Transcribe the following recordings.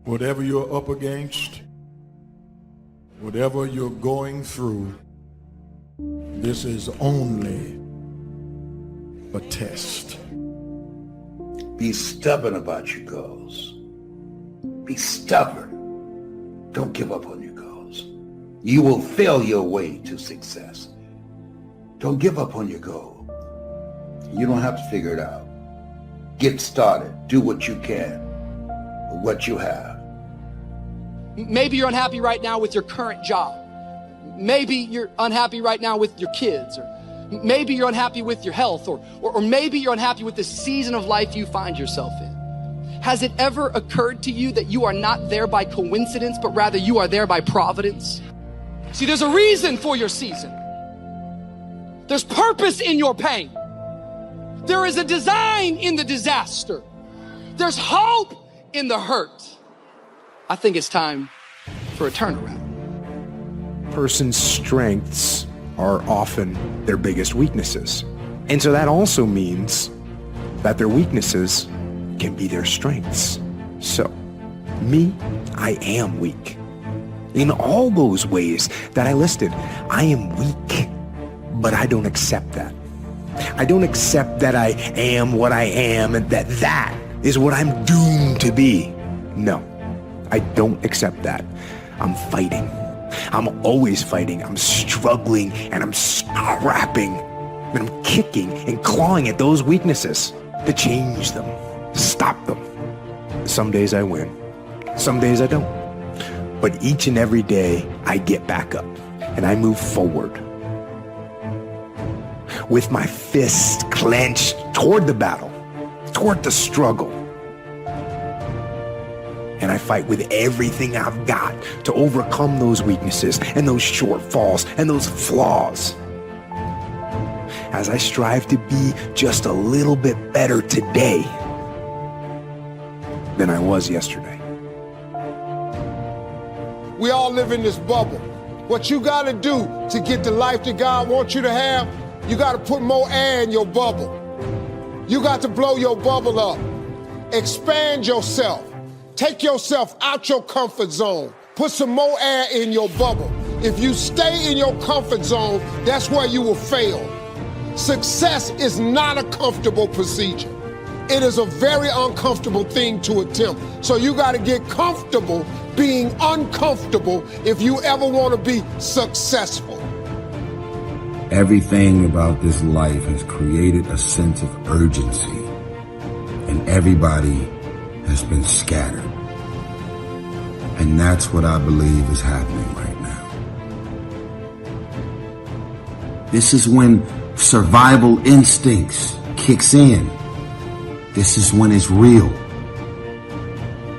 Whatever you're up against, whatever you're going through, this is only a test. Be stubborn about your goals. Be stubborn. Don't give up on your goals. You will fail your way to success. Don't give up on your goal. You don't have to figure it out. Get started. Do what you can with what you have. Maybe you're unhappy right now with your current job. Maybe you're unhappy right now with your kids, or maybe you're unhappy with your health, or maybe you're unhappy with the season of life you find yourself in. Has it ever occurred to you that you are not there by coincidence, but rather you are there by providence? See, there's a reason for your season. There's purpose in your pain. There is a design in the disaster. There's hope in the hurt. I think it's time for a turnaround. Person's strengths are often their biggest weaknesses. And so that also means that their weaknesses can be their strengths. So, me, I am weak. In all those ways that I listed, I am weak, but I don't accept that. I don't accept that I am what I am and that is what I'm doomed to be. No, I don't accept that. I'm fighting. I'm always fighting. I'm struggling and I'm scrapping and I'm kicking and clawing at those weaknesses to change them, to stop them. Some days I win, some days I don't. But each and every day I get back up and I move forward with my fists clenched toward the battle, toward the struggle. And I fight with everything I've got to overcome those weaknesses and those shortfalls and those flaws, as I strive to be just a little bit better today than I was yesterday. We all live in this bubble. What you gotta do to get the life that God wants you to have, you gotta put more air in your bubble. You got to blow your bubble up. Expand yourself. Take yourself out your comfort zone. Put some more air in your bubble. If you stay in your comfort zone, that's where you will fail. Success is not a comfortable procedure. It is a very uncomfortable thing to attempt. So you got to get comfortable being uncomfortable if you ever want to be successful. Everything about this life has created a sense of urgency, and everybody has been scattered. And that's what I believe is happening right now. This is when survival instincts kicks in. This is when it's real.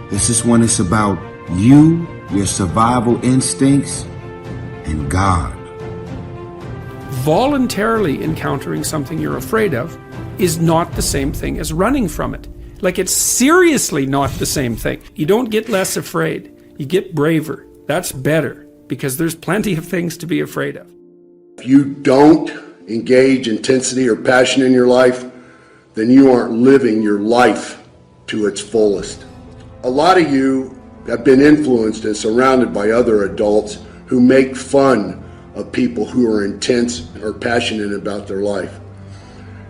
This is when it's about you, your survival instincts, and God. Voluntarily encountering something you're afraid of is not the same thing as running from it. Like, it's seriously not the same thing. You don't get less afraid. You get braver. That's better, because there's plenty of things to be afraid of. If you don't engage intensity or passion in your life, then you aren't living your life to its fullest. A lot of you have been influenced and surrounded by other adults who make fun of people who are intense or passionate about their life.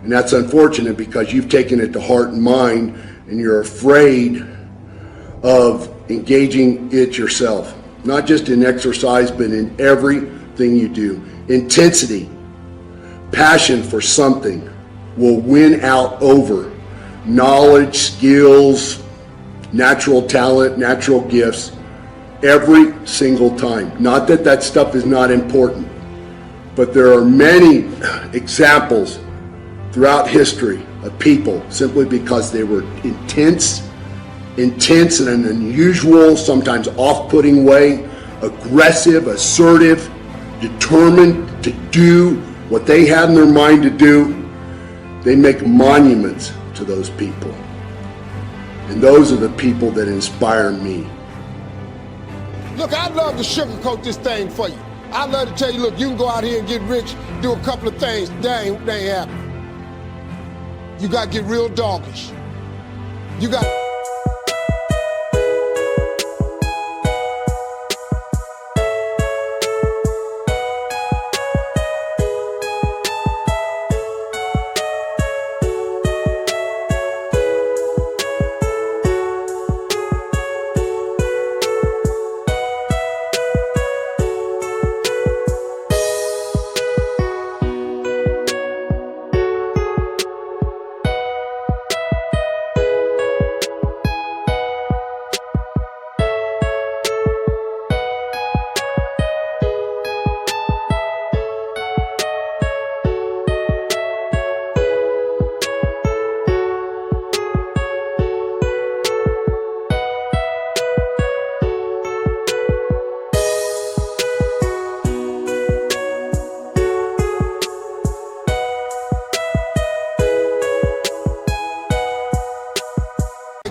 And that's unfortunate, because you've taken it to heart and mind and you're afraid of engaging it yourself. Not just in exercise, but in everything you do. Intensity, passion for something will win out over knowledge, skills, natural talent, natural gifts every single time. Not that that stuff is not important, but there are many examples throughout history of people simply because they were intense in an unusual, sometimes off-putting way, aggressive, assertive, determined to do what they had in their mind to do. They make monuments to those people. And those are the people that inspire me. Look, I'd love to sugarcoat this thing for you. I'd love to tell you, look, you can go out here and get rich, do a couple of things. That ain't happening. You got to get real doggish. You got...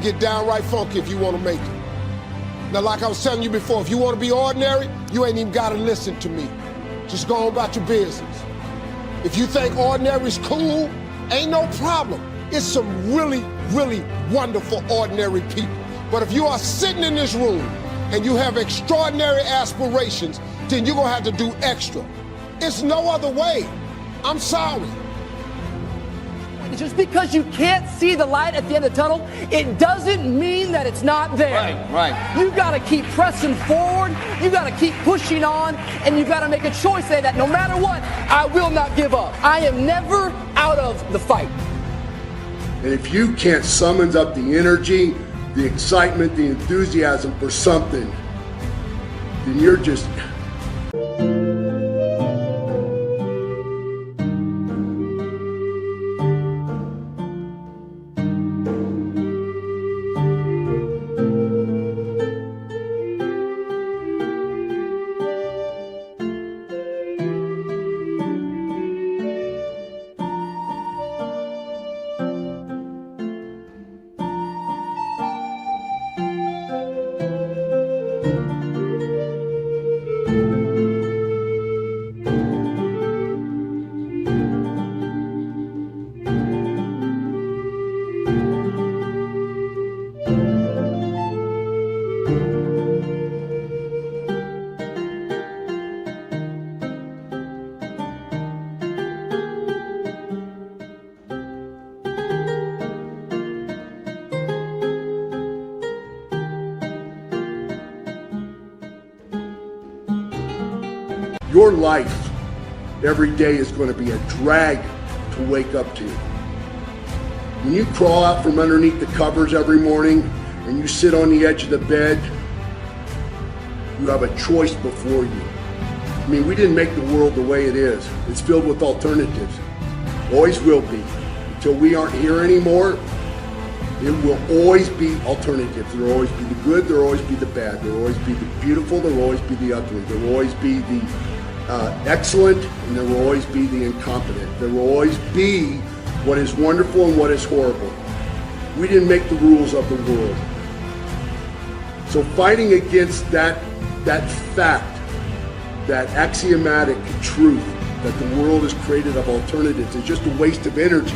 get downright funky if you want to make it. Now, like I was telling you before, if you want to be ordinary, you ain't even got to listen to me. Just go on about your business. If you think ordinary's cool, ain't no problem. It's some really, really wonderful ordinary people. But if you are sitting in this room and you have extraordinary aspirations, then you're going to have to do extra. It's no other way. I'm sorry. Just because you can't see the light at the end of the tunnel, it doesn't mean that it's not there. Right. You got to keep pressing forward. You got to keep pushing on, and you got to make a choice today that no matter what, I will not give up. I am never out of the fight. And if you can't summon up the energy, the excitement, the enthusiasm for something, then you're just... Your life every day is going to be a drag to wake up to. When you crawl out from underneath the covers every morning and you sit on the edge of the bed, you have a choice before you. I mean, we didn't make the world the way it is. It's filled with alternatives. Always will be. Until we aren't here anymore, it will always be alternatives. There will always be the good, there will always be the bad. There will always be the beautiful, there will always be the ugly. There will always be the excellent, and there will always be the incompetent. There will always be what is wonderful and what is horrible. We didn't make the rules of the world. So fighting against that fact, that axiomatic truth that the world is created of alternatives is just a waste of energy.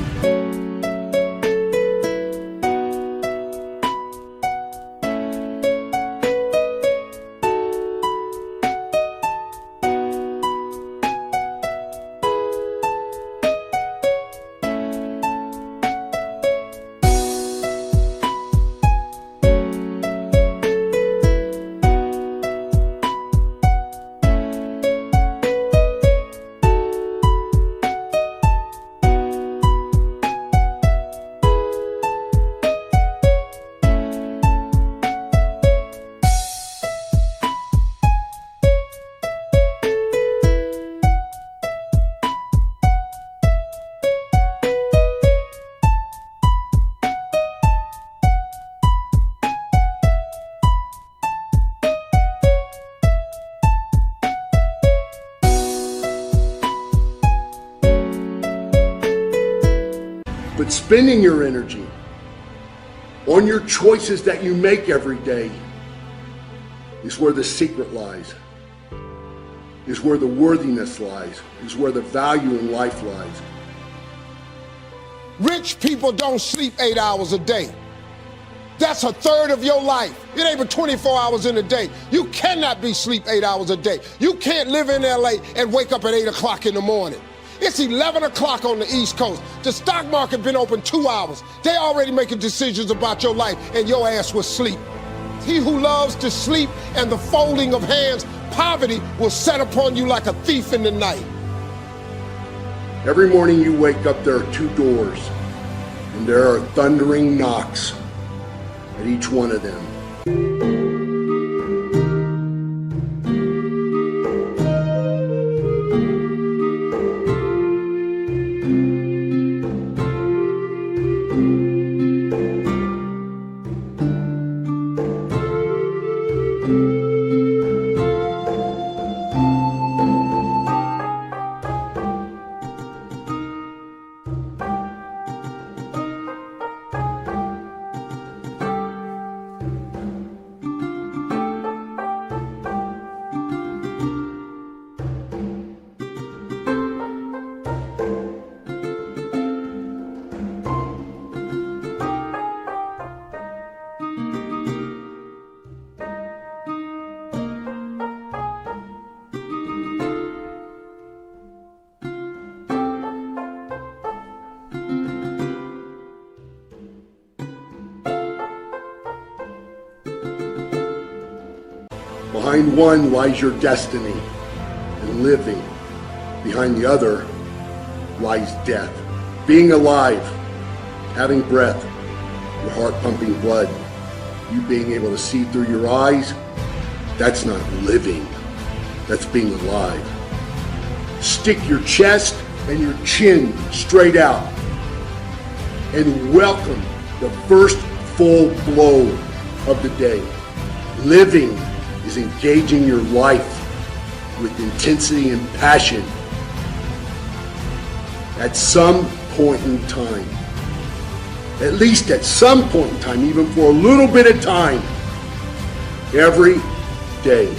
But spending your energy on your choices that you make every day is where the secret lies, is where the worthiness lies, is where the value in life lies. Rich people don't sleep 8 hours a day. That's a third of your life. It ain't but 24 hours in a day. You cannot be sleep 8 hours a day. You can't live in LA and wake up at 8 o'clock in the morning. It's 11 o'clock on the East Coast. The stock market been open 2 hours. They already making decisions about your life, and your ass will sleep. He who loves to sleep and the folding of hands, poverty will set upon you like a thief in the night. Every morning you wake up, there are two doors, and there are thundering knocks at each one of them. Behind one lies your destiny, and living behind the other lies death. Being alive, having breath, your heart pumping blood, you being able to see through your eyes, that's not living, that's being alive. Stick your chest and your chin straight out and welcome the first full blow of the day. Living is engaging your life with intensity and passion. At some point in time, at least at some point in time, even for a little bit of time, every day.